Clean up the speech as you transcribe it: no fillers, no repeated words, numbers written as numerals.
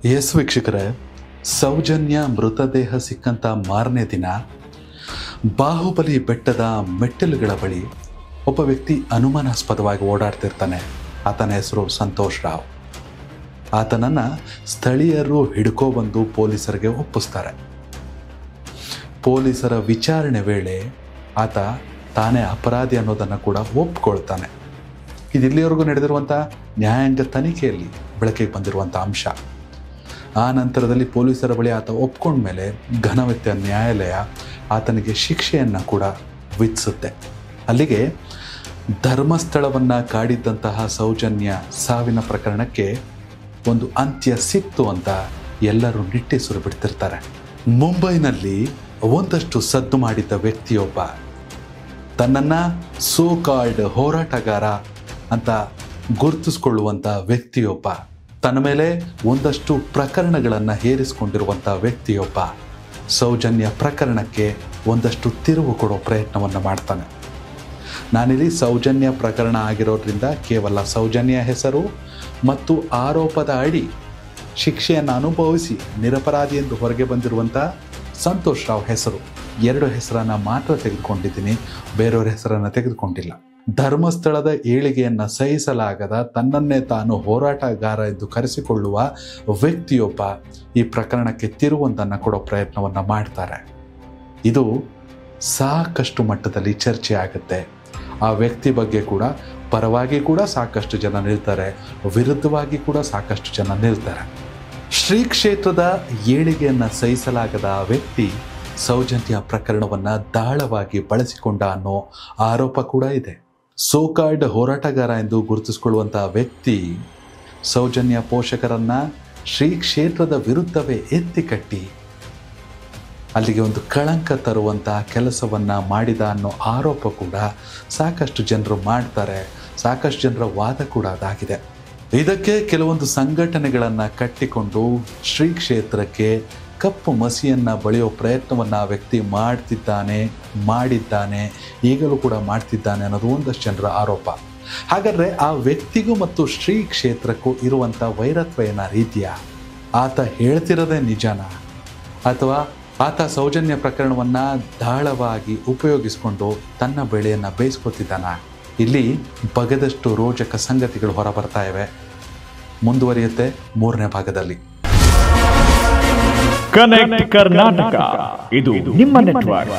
S ವೀಕ್ಷಕರೇ, ಸೌಜನ್ಯ ಮೃತದೇಹ ಸಿಕ್ಕಂತ ಮಾರನೇ ದಿನ ಬಾಹುಬಲಿ ಬೆಟ್ಟದ ಮೆಟ್ಟಿಲುಗಳ ಬಳಿ ಒಬ್ಬ ವ್ಯಕ್ತಿ ಅನುಮಾನಾಸ್ಪದವಾಗಿ ಓಡಾಡ್ತಿರ್ತಾನೆ. ಆತನ ಹೆಸರು ಸಂತೋಷ್ ರಾವ್. ಆತನನ್ನು ಸ್ಥಳೀಯರು ಹಿಡ್ಕೊಬಂದು ಪೊಲೀಸರಿಗೆ ಒಪ್ಪಿಸ್ತಾರೆ. ಪೊಲೀಸರ ವಿಚಾರಣೆ ವೇಳೆ ಆತ ತಾನೇ ಅಪರಾಧಿ ಅನ್ನೋದನ್ನು ಕೂಡ ಒಪ್ಕೊಳ್ತಾನೆ. ಇದು ಇಲ್ಲಿವರೆಗೂ ನಡೆದಿರುವಂಥ ನ್ಯಾಯಾಂಗ ತನಿಖೆಯಲ್ಲಿ ಬೆಳಕಿಗೆ ಬಂದಿರುವಂಥ ಅಂಶ. ಆ ನಂತರದಲ್ಲಿ ಪೊಲೀಸರ ಬಳಿ ಆತ ಒಪ್ಕೊಂಡ್ಮೇಲೆ ಘನವೆತ್ತ ನ್ಯಾಯಾಲಯ ಆತನಿಗೆ ಶಿಕ್ಷೆಯನ್ನು ಕೂಡ ವಿಧಿಸುತ್ತೆ. ಅಲ್ಲಿಗೆ ಧರ್ಮಸ್ಥಳವನ್ನು ಕಾಡಿದ್ದಂತಹ ಸೌಜನ್ಯ ಸಾವಿನ ಪ್ರಕರಣಕ್ಕೆ ಒಂದು ಅಂತ್ಯ ಸಿಕ್ತು ಅಂತ ಎಲ್ಲರೂ ನಿಟ್ಟುಸಿರು ಬಿಡ್ತಿರ್ತಾರೆ. ಮುಂಬೈನಲ್ಲಿ ಒಂದಷ್ಟು ಸದ್ದು ಮಾಡಿದ್ದ ವ್ಯಕ್ತಿಯೊಬ್ಬ ತನ್ನನ್ನು ಸೋ ಕಾಲ್ಡ್ ಹೋರಾಟಗಾರ ಅಂತ ಗುರುತಿಸ್ಕೊಳ್ಳುವಂಥ ವ್ಯಕ್ತಿಯೊಬ್ಬ, ತನ್ನ ಮೇಲೆ ಒಂದಷ್ಟು ಪ್ರಕರಣಗಳನ್ನು ಹೇರಿಸಿಕೊಂಡಿರುವಂಥ ವ್ಯಕ್ತಿಯೊಬ್ಬ ಸೌಜನ್ಯ ಪ್ರಕರಣಕ್ಕೆ ಒಂದಷ್ಟು ತಿರುವು ಕೊಡೋ ಪ್ರಯತ್ನವನ್ನು ಮಾಡ್ತಾನೆ. ನಾನಿಲ್ಲಿ ಸೌಜನ್ಯ ಪ್ರಕರಣ ಆಗಿರೋದ್ರಿಂದ ಕೇವಲ ಸೌಜನ್ಯ ಹೆಸರು ಮತ್ತು ಆರೋಪದ ಅಡಿ ಶಿಕ್ಷೆಯನ್ನು ಅನುಭವಿಸಿ ನಿರಪರಾಧಿ ಎಂದು ಹೊರಗೆ ಬಂದಿರುವಂಥ ಸಂತೋಷ್ ರಾವ್ ಹೆಸರು, ಎರಡು ಹೆಸರನ್ನು ಮಾತ್ರ ತೆಗೆದುಕೊಂಡಿದ್ದೀನಿ, ಬೇರೆಯವ್ರ ಹೆಸರನ್ನು ತೆಗೆದುಕೊಂಡಿಲ್ಲ. ಧರ್ಮಸ್ಥಳದ ಏಳಿಗೆಯನ್ನು ಸಹಿಸಲಾಗದ ತನ್ನನ್ನೇ ತಾನು ಹೋರಾಟಗಾರ ಎಂದು ಕರೆಸಿಕೊಳ್ಳುವ ವ್ಯಕ್ತಿಯೊಬ್ಬ ಈ ಪ್ರಕರಣಕ್ಕೆ ತಿರುವೊಂದನ್ನು ಕೊಡೋ ಪ್ರಯತ್ನವನ್ನು ಮಾಡ್ತಾರೆ. ಇದು ಸಾಕಷ್ಟು ಮಟ್ಟದಲ್ಲಿ ಚರ್ಚೆ ಆಗುತ್ತೆ. ಆ ವ್ಯಕ್ತಿ ಬಗ್ಗೆ ಕೂಡ ಪರವಾಗಿ ಕೂಡ ಸಾಕಷ್ಟು ಜನ ನಿಲ್ತಾರೆ, ವಿರುದ್ಧವಾಗಿ ಕೂಡ ಸಾಕಷ್ಟು ಜನ ನಿಲ್ತಾರೆ. ಶ್ರೀ ಕ್ಷೇತ್ರದ ಏಳಿಗೆಯನ್ನು ಸಹಿಸಲಾಗದ ಆ ವ್ಯಕ್ತಿ ಸೌಜನ್ಯ ಪ್ರಕರಣವನ್ನು ದಾಳವಾಗಿ ಬಳಸಿಕೊಂಡ ಅನ್ನೋ ಆರೋಪ ಕೂಡ ಇದೆ. ಸೋಕಾಲ್ಡ್ ಹೋರಾಟಗಾರ ಎಂದು ಗುರುತಿಸಿಕೊಳ್ಳುವಂಥ ವ್ಯಕ್ತಿ ಸೌಜನ್ಯ ಪೋಷಕರನ್ನು ಶ್ರೀ ಕ್ಷೇತ್ರದ ವಿರುದ್ಧವೇ ಎತ್ತಿ ಕಟ್ಟಿ ಅಲ್ಲಿಗೆ ಒಂದು ಕಳಂಕ ತರುವಂಥ ಕೆಲಸವನ್ನು ಮಾಡಿದ ಅನ್ನೋ ಆರೋಪ ಕೂಡ ಸಾಕಷ್ಟು ಜನರು ಮಾಡ್ತಾರೆ. ಸಾಕಷ್ಟು ಜನರ ವಾದ ಕೂಡ ಅದಾಗಿದೆ. ಇದಕ್ಕೆ ಕೆಲವೊಂದು ಸಂಘಟನೆಗಳನ್ನು ಕಟ್ಟಿಕೊಂಡು ಶ್ರೀ ಕ್ಷೇತ್ರಕ್ಕೆ ಕಪ್ಪು ಮಸಿಯನ್ನು ಬಳಿಯೋ ಪ್ರಯತ್ನವನ್ನು ಆ ವ್ಯಕ್ತಿ ಮಾಡಿದ್ದಾನೆ, ಈಗಲೂ ಕೂಡ ಮಾಡ್ತಿದ್ದಾನೆ ಅನ್ನೋದು ಒಂದಷ್ಟು ಜನರ ಆರೋಪ. ಹಾಗಾದರೆ ಆ ವ್ಯಕ್ತಿಗೂ ಮತ್ತು ಶ್ರೀ ಕ್ಷೇತ್ರಕ್ಕೂ ಇರುವಂಥ ವೈರತ್ವ ಏನೋ ರೀತಿಯ ಆತ ಹೇಳ್ತಿರೋದೇ ನಿಜಾನ, ಅಥವಾ ಆತ ಸೌಜನ್ಯ ಪ್ರಕರಣವನ್ನು ದಾಳವಾಗಿ ಉಪಯೋಗಿಸಿಕೊಂಡು ತನ್ನ ಬೆಳೆಯನ್ನು ಬೇಯಿಸ್ಕೊತಿದ್ದಾನ? ಇಲ್ಲಿ ಬಗೆದಷ್ಟು ರೋಚಕ ಸಂಗತಿಗಳು ಹೊರಬರ್ತಾ ಇವೆ. ಮುಂದುವರಿಯುತ್ತೆ ಮೂರನೇ ಭಾಗದಲ್ಲಿ. ಕನೆಕ್ಟ್ ಕರ್ನಾಟಕ, ಇದು ನಿಮ್ಮ ನೆಟ್ವರ್ಕ್.